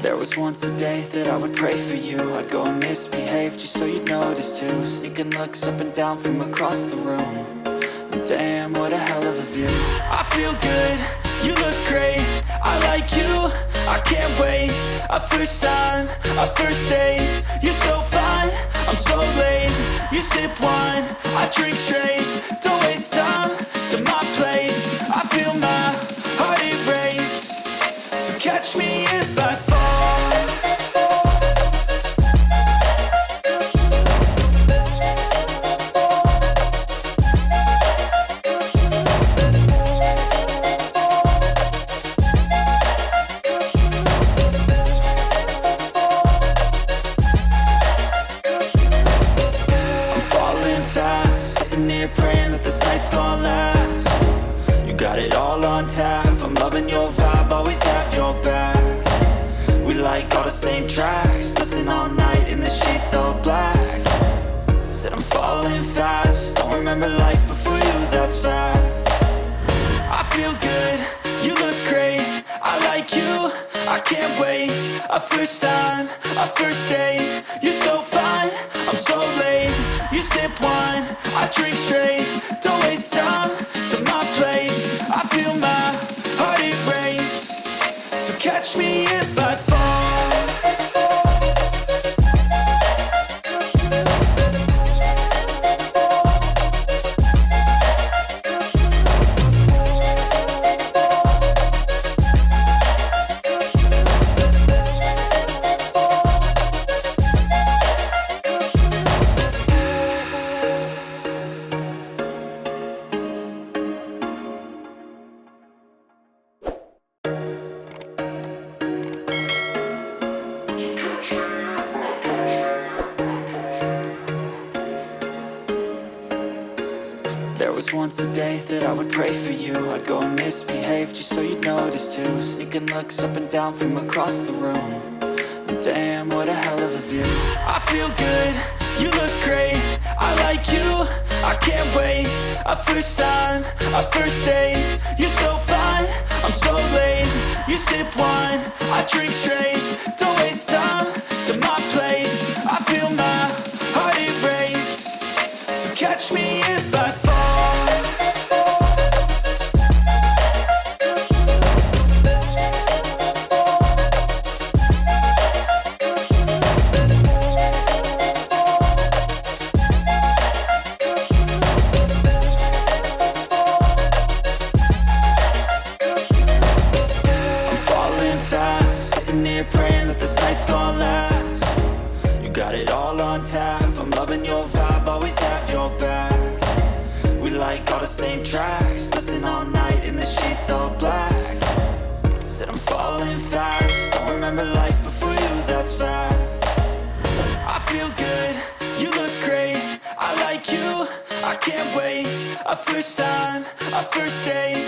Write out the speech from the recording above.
There was once a day that I would pray for you. I'd go and misbehave just so you'd notice too. Sneaking looks up and down from across the room. And damn, what a hell of a view. I feel good, you look great, I like you, I can't wait. A first time, a first date, you're so fine, I'm so late. You sip wine, I drink straight, don't waste time to my place. I feel my heart erase, so catch me if I fall. Sitting here praying that this night's gonna last. You got it all on tap, I'm loving your vibe, always have your back. We like all the same tracks, listen all night in the sheets all black. Said I'm falling fast, don't remember life before you, that's fact. I feel good, you look great, I like you, I can't wait. A first time, a first date, you're so fine, I'm so late. You sip wine, I drink straight, don't waste time to my place. I feel my heart erase, so catch me if I fall. There was once a day that I would pray for you. I'd go and misbehave just so you'd notice too. Sneaking looks up and down from across the room. And damn, what a hell of a view. I feel good, you look great, I like you, I can't wait. A first time, a first date, you're so fine, I'm so late. You sip wine, I drink straight, don't waste time to my place. I feel my heart erase, so catch me if I fall. Praying that this night's gonna last. You got it all on tap, I'm loving your vibe, always have your back. We like all the same tracks, listen all night in the sheets all black. Said I'm falling fast, don't remember life before you, that's fact. I feel good, you look great, I like you, I can't wait. A first time, a first date.